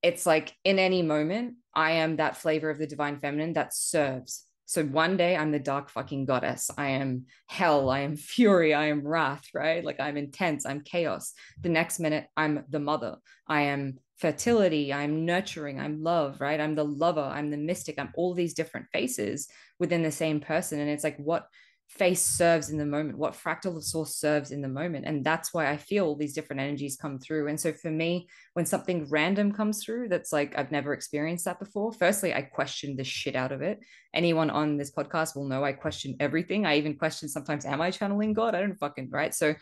It's like in any moment, I am that flavor of the divine feminine that serves. So one day I'm the dark fucking goddess. I am hell. I am fury. I am wrath, right? Like I'm intense. I'm chaos. The next minute, I'm the mother. I am fertility. I'm nurturing. I'm love, right? I'm the lover. I'm the mystic. I'm all these different faces within the same person. And it's like, what face serves in the moment, what fractal of source serves in the moment. And that's why I feel all these different energies come through. And so for me, when something random comes through that's like I've never experienced that before, firstly, I question the shit out of it. Anyone on this podcast will know I question everything. I even question sometimes, am I channeling God? I don't fucking, right? So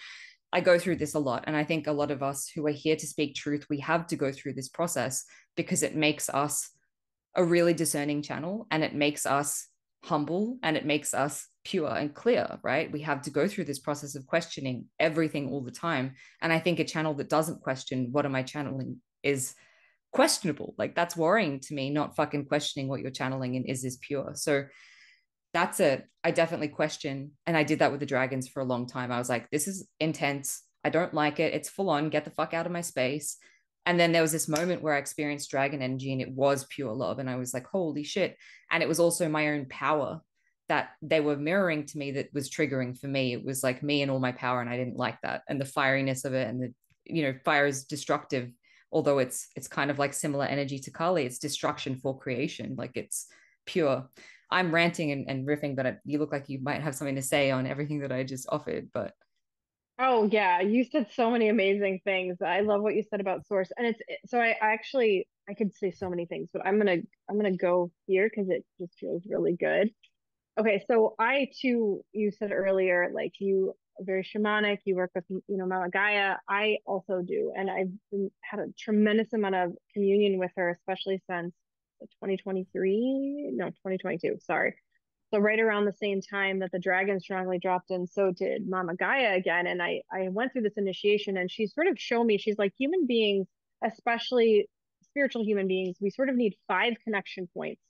I go through this a lot. And I think a lot of us who are here to speak truth, we have to go through this process because it makes us a really discerning channel and it makes us humble and it makes us pure and clear, right? We have to go through this process of questioning everything all the time. And I think a channel that doesn't question what am I channeling is questionable. Like that's worrying to me, not fucking questioning what you're channeling and is this pure. So that's it. I definitely question. And I did that with the dragons for a long time. I was like, this is intense. I don't like it. It's full on. Get the fuck out of my space. And then there was this moment where I experienced dragon energy and it was pure love. And I was like, holy shit. And it was also my own power that they were mirroring to me that was triggering for me. It was like me and all my power. And I didn't like that. And the fieriness of it and fire is destructive, although it's kind of like similar energy to Kali. It's destruction for creation. Like it's pure. I'm ranting and riffing, but you look like you might have something to say on everything that I just offered. But Oh yeah, you said so many amazing things. I love what you said about source. And so I actually I could say so many things, but I'm gonna go here because it just feels really good. Okay, so I too, you said earlier, like you are very shamanic, you work with, Mama Gaia. I also do, and had a tremendous amount of communion with her, especially since 2023, no, 2022, sorry. So right around the same time that the dragon strongly dropped in, so did Mama Gaia again. And I went through this initiation and she sort of showed me, she's like, human beings, especially spiritual human beings, we sort of need five connection points.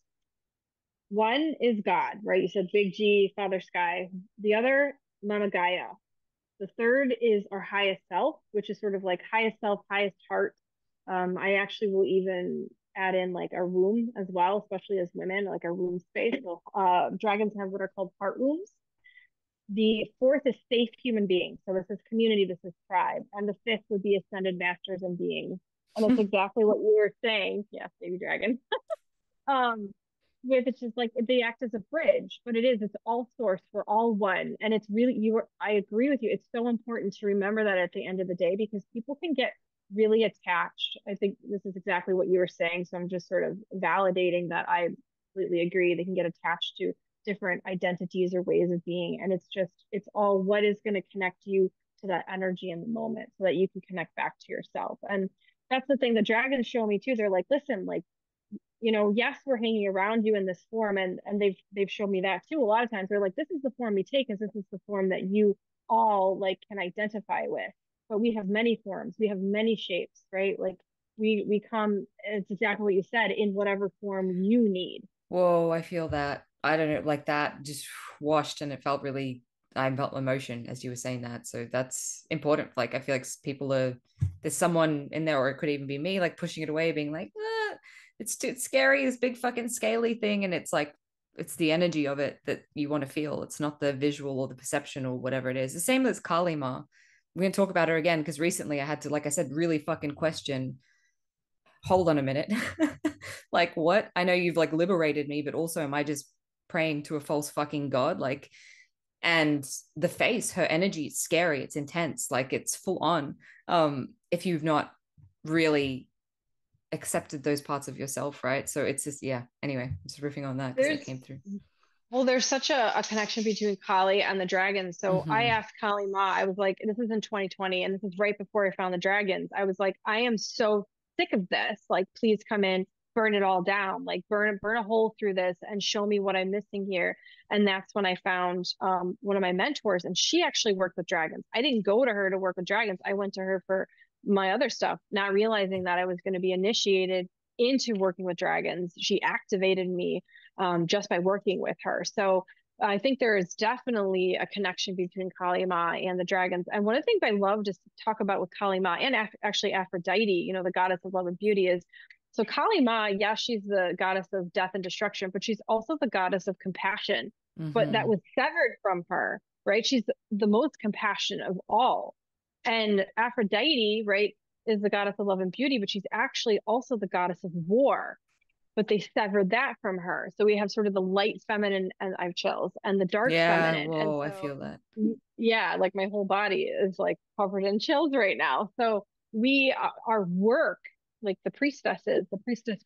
One is God, right? You said big G, Father Sky. The other, Mama Gaia. The third is our highest self, which is sort of like highest self, highest heart. I actually will even add in like our womb as well, especially as women, like our womb space. So dragons have what are called heart wombs. The fourth is safe human beings. So this is community, this is tribe. And the fifth would be ascended masters and beings. And that's exactly what you were saying. Yes, baby dragon. um with it's just like they act as a bridge, but it's all source, we're all one. And it's really I agree with you, it's so important to remember that at the end of the day, because people can get really attached. I think this is exactly what you were saying, so I'm just sort of validating that. I completely agree, they can get attached to different identities or ways of being, and it's all what is going to connect you to that energy in the moment so that you can connect back to yourself. And that's the thing the dragons show me too. They're like, listen, like yes, we're hanging around you in this form, and they've shown me that too. A lot of times they're like, this is the form we take, because this is the form that you all like can identify with. But we have many forms, we have many shapes, right? Like we come, it's exactly what you said, in whatever form you need. Whoa, I feel that. I don't know, like that just washed and it felt really, I felt emotion as you were saying that. So that's important. Like, I feel like people are, there's someone in there, or it could even be me, like pushing it away, being like, it's too scary, this big fucking scaly thing. And it's like, it's the energy of it that you want to feel. It's not the visual or the perception or whatever it is. The same as Kali Ma. We're going to talk about her again because recently I had to, like I said, really fucking question, hold on a minute. Like, what? I know you've like liberated me, but also am I just praying to a false fucking god? Like, and the face, her energy, it's scary, it's intense, like it's full on. If you've not really accepted those parts of yourself, right? So it's just, yeah, anyway, just riffing on that because that There's came through. Well, there's such a connection between Kali and the dragons. So I Mm-hmm. asked Kali Ma, I was like, this is in 2020, and this is right before I found the dragons. I was like, I am so sick of this. Like, please come in, burn it all down, like burn a hole through this and show me what I'm missing here. And that's when I found one of my mentors, and she actually worked with dragons. I didn't go to her to work with dragons. I went to her for my other stuff, not realizing that I was going to be initiated into working with dragons. She activated me just by working with her. So I think there is definitely a connection between Kali Ma and the dragons. And one of the things I love to talk about with Kali Ma and actually Aphrodite, the goddess of love and beauty, is so Kali Ma, yes, she's the goddess of death and destruction, but she's also the goddess of compassion. But that Mm-hmm. was severed from her, right? She's the most compassionate of all. And Aphrodite, right, is the goddess of love and beauty, but she's actually also the goddess of war, but they severed that from her. So we have sort of the light feminine, and I have chills, and the dark Yeah, feminine. And whoa, I so, feel that. yeah, like my whole body is like covered in chills right now. So our work, like the priestess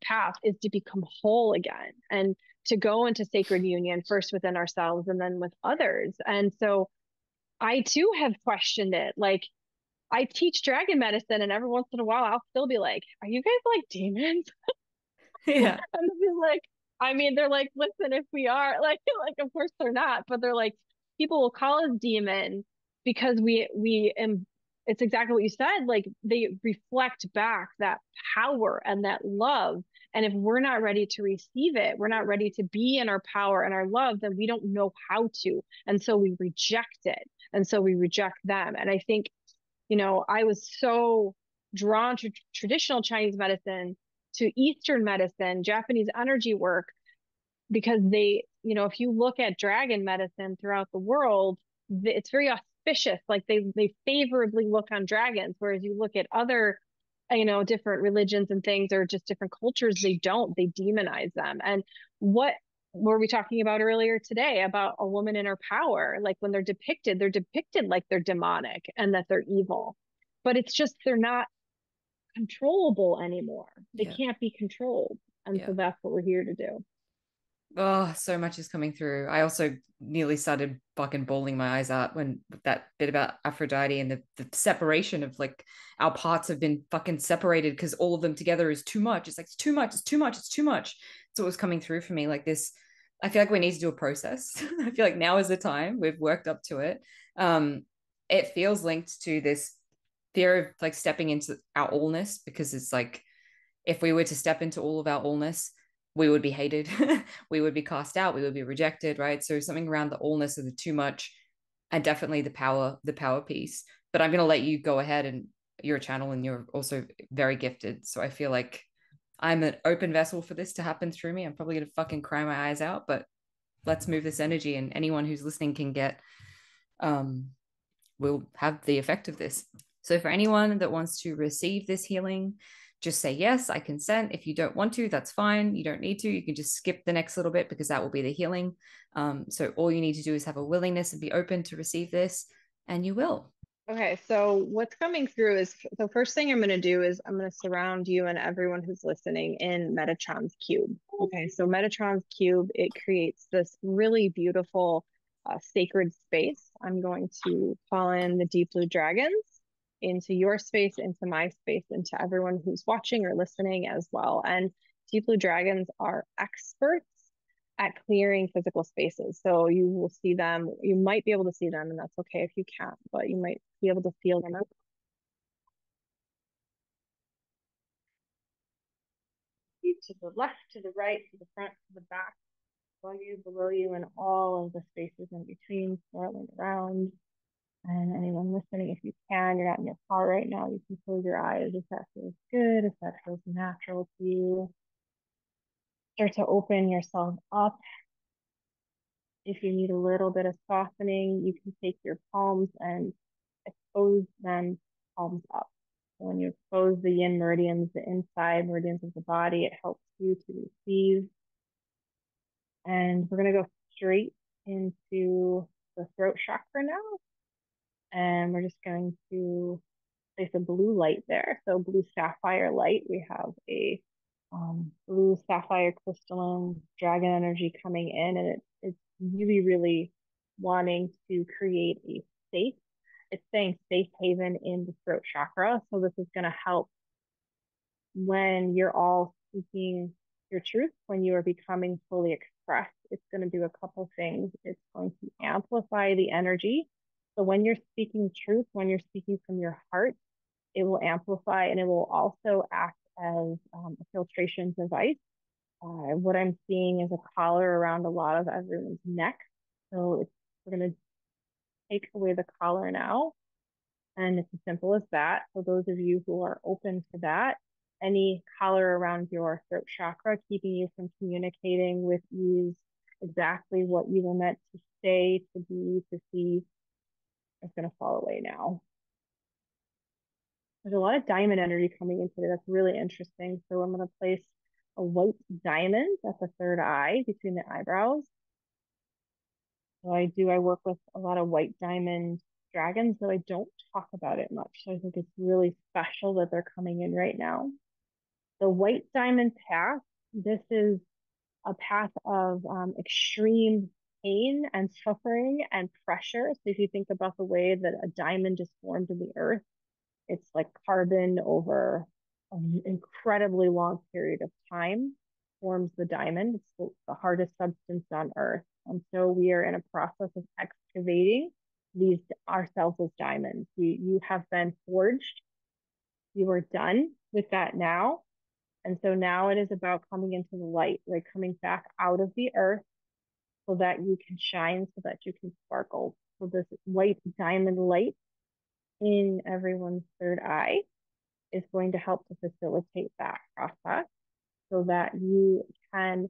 path is to become whole again and to go into sacred union first within ourselves and then with others. And so I too have questioned it. Like, I teach dragon medicine, and every once in a while I'll still be like, are you guys like demons? Yeah. And they're like, I mean, they're like, listen, if we are like, of course they're not, but they're like, people will call us demon because it's exactly what you said. Like, they reflect back that power and that love. And if we're not ready to receive it, we're not ready to be in our power and our love, then we don't know how to. And so we reject it. And so we reject them. And I think, I was so drawn to traditional Chinese medicine, to Eastern medicine, Japanese energy work, because if you look at dragon medicine throughout the world, it's very auspicious. Like they favorably look on dragons, whereas you look at other, different religions and things, or just different cultures, they don't. They demonize them. And what were we talking about earlier today about a woman in her power? Like when they're depicted like they're demonic and that they're evil. But it's just they're not controllable anymore. They Yeah. can't be controlled. And so Yeah. that's what we're here to do. Oh, so much is coming through. I also nearly started fucking bawling my eyes out when that bit about Aphrodite and the separation of like our parts have been fucking separated because all of them together is too much. It's like it's too much, it's too much, it's too much. So it was coming through for me like this. I feel like we need to do a process. I feel like now is the time. We've worked up to it. It feels linked to this fear of like stepping into our allness because it's like if we were to step into all of our allness, we would be hated, we would be cast out, we would be rejected, right? So something around the allness of the too much, and definitely the power piece. But I'm gonna let you go ahead, and you're a channel and you're also very gifted. So I feel like I'm an open vessel for this to happen through me. I'm probably gonna fucking cry my eyes out, but let's move this energy, and anyone who's listening can get will have the effect of this. So for anyone that wants to receive this healing, just say yes, I consent. If you don't want to, that's fine. You don't need to. You can just skip the next little bit because that will be the healing. So all you need to do is have a willingness and be open to receive this, and you will. Okay, so what's coming through is the first thing I'm going to do is I'm going to surround you and everyone who's listening in Metatron's cube. Okay, so Metatron's cube, it creates this really beautiful sacred space. I'm going to call in the deep blue dragons into your space, into my space, into everyone who's watching or listening as well. And deep blue dragons are experts at clearing physical spaces. So you will see them, you might be able to see them, and that's okay if you can't, but you might be able to feel them. To the left, to the right, to the front, to the back, above you, below you, and all of the spaces in between, swirling around. And anyone listening, if you can, you're not in your car right now, you can close your eyes if that feels good, if that feels natural to you. Start to open yourself up. If you need a little bit of softening, you can take your palms and expose them palms up. So when you expose the yin meridians, the inside meridians of the body, it helps you to receive. And we're going to go straight into the throat chakra now. And we're just going to place a blue light there. So blue sapphire light. We have a blue sapphire crystalline dragon energy coming in, and it's really, really wanting to create a safe. It's saying safe haven in the throat chakra. So this is going to help when you're all speaking your truth, when you are becoming fully expressed. It's going to do a couple things. It's going to amplify the energy. So when you're speaking truth, when you're speaking from your heart, it will amplify, and it will also act as a filtration device. What I'm seeing is a collar around a lot of everyone's neck. So we're going to take away the collar now. And it's as simple as that. So those of you who are open to that, any collar around your throat chakra, keeping you from communicating with ease exactly what you were meant to say, to be, to see, is going to fall away now. There's a lot of diamond energy coming into it. That's really interesting. So I'm going to place a white diamond at the third eye between the eyebrows. So I work with a lot of white diamond dragons, though I don't talk about it much. So I think it's really special that they're coming in right now. The white diamond path, this is a path of extreme pain and suffering and pressure. So if you think about the way that a diamond is formed in the earth, it's like carbon over an incredibly long period of time forms the diamond. It's the hardest substance on earth. And so we are in a process of excavating these ourselves as diamonds. You have been forged. You are done with that now. And so now it is about coming into the light, like coming back out of the earth so that you can shine, so that you can sparkle. So this white diamond light in everyone's third eye is going to help to facilitate that process so that you can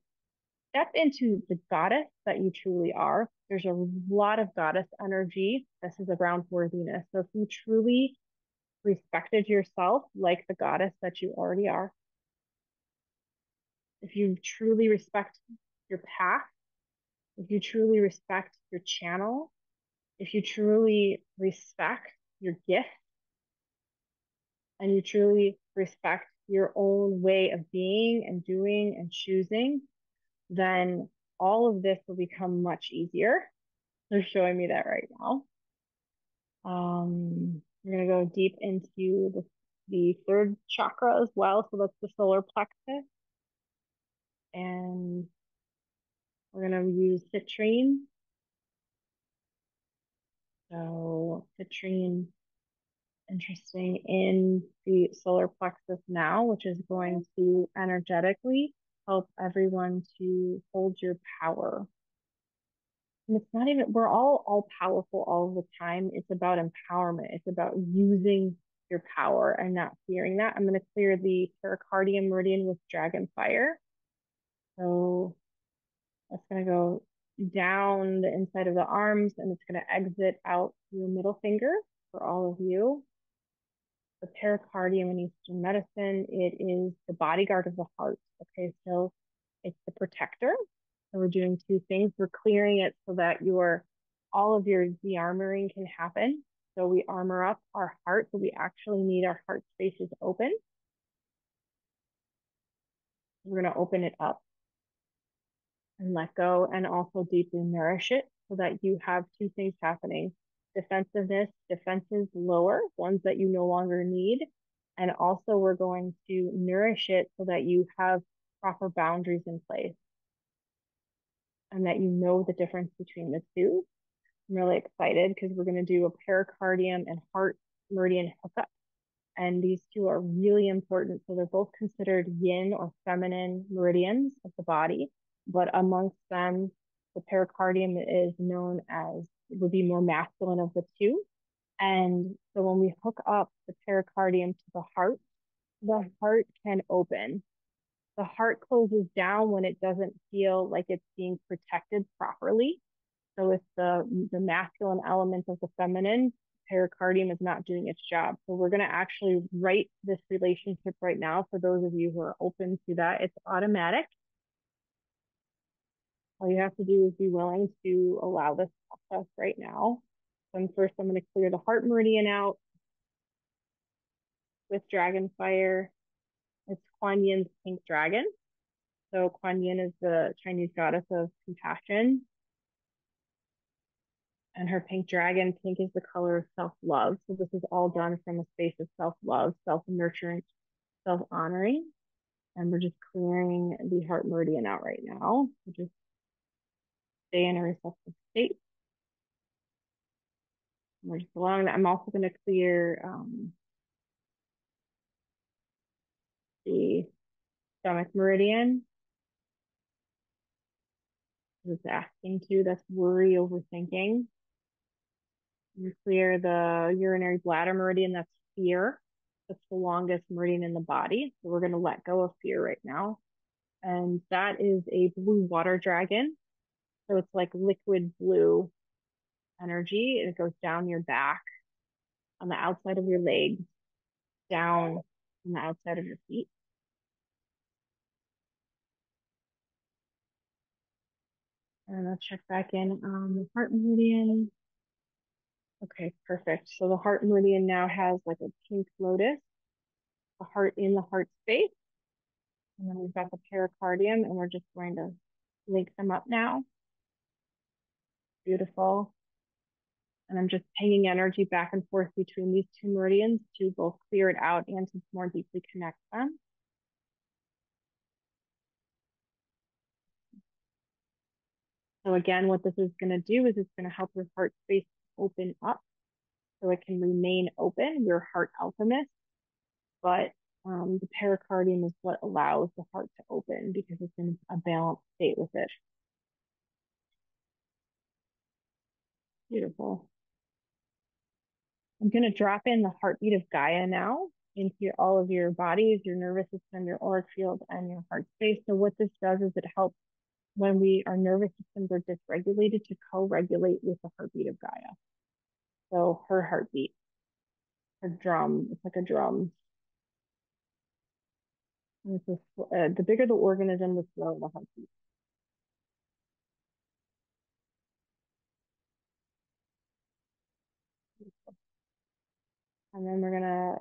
step into the goddess that you truly are. There's a lot of goddess energy. This is around worthiness. So if you truly respected yourself like the goddess that you already are, if you truly respect your path, if you truly respect your channel, if you truly respect your gift, and you truly respect your own way of being and doing and choosing, then all of this will become much easier. They're showing me that right now. We're going to go deep into the third chakra as well. So that's the solar plexus. And we're going to use citrine. So citrine, interesting, in the solar plexus now, which is going to energetically help everyone to hold your power. And it's not even, we're all powerful all the time. It's about empowerment. It's about using your power and not fearing that. I'm going to clear the pericardium meridian with dragon fire. So that's going to go down the inside of the arms, and it's going to exit out your middle finger for all of you. The pericardium in Eastern medicine, it is the bodyguard of the heart. Okay, so it's the protector. So we're doing two things. We're clearing it so that all of your de-armoring can happen. So we armor up our heart, so we actually need our heart spaces open. We're going to open it up and let go, and also deeply nourish it so that you have two things happening. Defensiveness, defenses lower, ones that you no longer need. And also we're going to nourish it so that you have proper boundaries in place and that you know the difference between the two. I'm really excited because we're going to do a pericardium and heart meridian hookup. And these two are really important. So they're both considered yin or feminine meridians of the body, but amongst them, the pericardium is known as, would be more masculine of the two. And so when we hook up the pericardium to the heart can open. The heart closes down when it doesn't feel like it's being protected properly. So if the masculine element of the feminine pericardium is not doing its job. So we're going to actually write this relationship right now for those of you who are open to that. It's automatic. All you have to do is be willing to allow this process right now. And first, I'm going to clear the heart meridian out with dragon fire. It's Kuan Yin's pink dragon. So Kuan Yin is the Chinese goddess of compassion. And her pink dragon, pink is the color of self-love. So this is all done from a space of self-love, self-nurturing, self-honoring. And we're just clearing the heart meridian out right now. So just stay in a receptive state. And we're just allowing that. I'm also going to clear the stomach meridian. It's asking to, that's worry, overthinking. We clear the urinary bladder meridian, that's fear. That's the longest meridian in the body. So we're going to let go of fear right now. And that is a blue water dragon. So it's like liquid blue energy. And it goes down your back, on the outside of your legs, down on the outside of your feet. And let's check back in on the heart meridian. Okay, perfect. So the heart meridian now has like a pink lotus, a heart in the heart space. And then we've got the pericardium, and we're just going to link them up now. Beautiful. And I'm just pinging energy back and forth between these two meridians to both clear it out and to more deeply connect them. So again, what this is going to do is it's going to help your heart space open up so it can remain open, your heart alchemist. But the pericardium is what allows the heart to open because it's in a balanced state with it. Beautiful. I'm going to drop in the heartbeat of Gaia now into all of your bodies, your nervous system, your auric field, and your heart space. So what this does is it helps when our nervous systems are dysregulated to co-regulate with the heartbeat of Gaia. So her heartbeat, her drum, it's like a drum. And it's the bigger the organism, the slower the heartbeat. And then we're gonna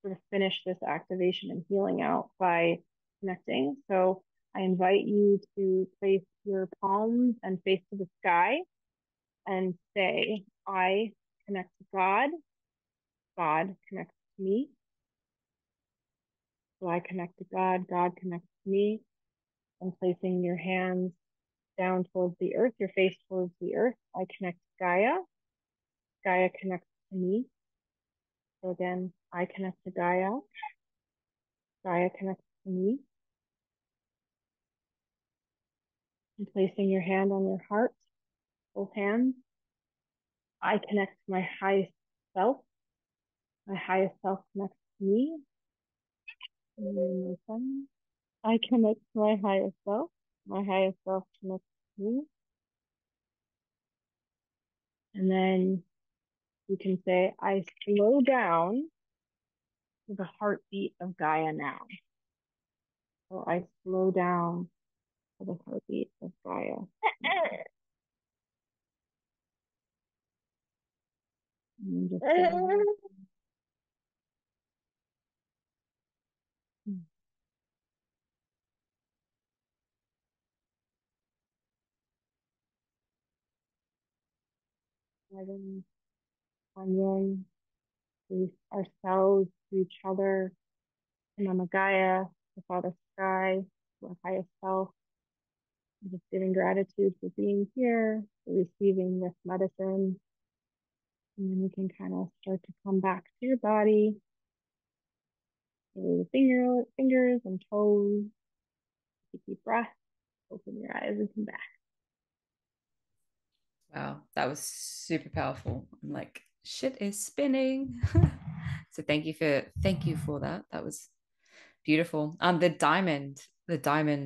sort of finish this activation and healing out by connecting. So I invite you to place your palms and face to the sky and say, I connect to God, God connects to me. So I connect to God, God connects to me. And placing your hands down towards the earth, your face towards the earth. I connect to Gaia, Gaia connects to me. So again, I connect to Gaia, Gaia connects to me. And placing your hand on your heart, both hands. I connect to my highest self. My highest self connects to me. I connect to my highest self. My highest self connects to me. And then you can say, I slow down to the heartbeat of Gaia now. So I slow down to the heartbeat of Gaia. And just letting ourselves to each other, and Mama Gaia, the Father Sky, the highest self. Just giving gratitude for being here, for receiving this medicine. And then you can kind of start to come back to your body. Through the fingers and toes. Take a deep breath. Open your eyes and come back. Wow, that was super powerful. I'm like, shit is spinning. So thank you for that. That was beautiful. The diamond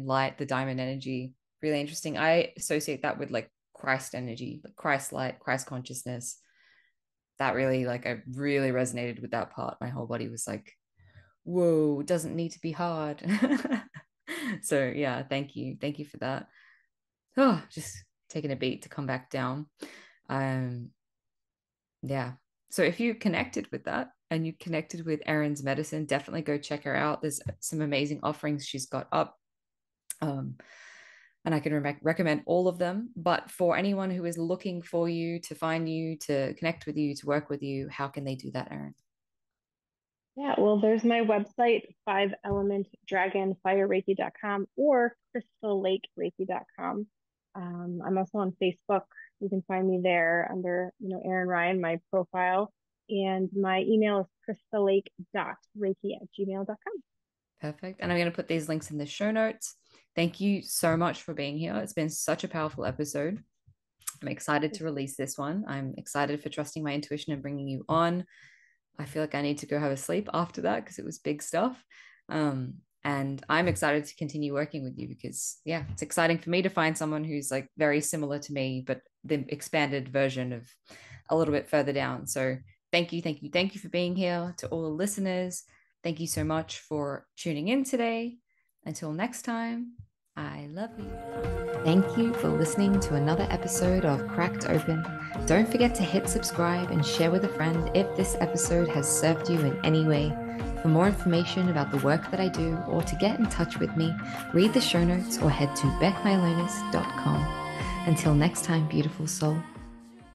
light, the diamond energy, really interesting. I associate that with like Christ energy, like Christ light, Christ consciousness. That really, like, I really resonated with that part. My whole body was like, whoa, it doesn't need to be hard. So yeah, thank you for that. Oh, just taking a beat to come back down. um yeah, so if you connected with that and you connected with Erin's medicine, definitely go check her out. There's some amazing offerings she's got up, um and I can recommend all of them. But for anyone who is looking for you, to find you, to connect with you, to work with you, how can they do that, Erin? Yeah, well, there's my website, 5 Element Dragon Fire Reiki.com or crystalllakereiki.com. I'm also on Facebook. You can find me there under, Erin Ryan, my profile. And my email is crystallake.reiki@gmail.com. Perfect. And I'm going to put these links in the show notes. Thank you so much for being here. It's been such a powerful episode. I'm excited to release this one. I'm excited for trusting my intuition and bringing you on. I feel like I need to go have a sleep after that because it was big stuff. And I'm excited to continue working with you because, yeah, it's exciting for me to find someone who's like very similar to me, but the expanded version of a little bit further down. So thank you for being here. To all the listeners, thank you so much for tuning in today. Until next time, I love you. Thank you for listening to another episode of Cracked Open. Don't forget to hit subscribe and share with a friend if this episode has served you in any way. For more information about the work that I do or to get in touch with me, read the show notes or head to beckmylonis.com. Until next time, beautiful soul.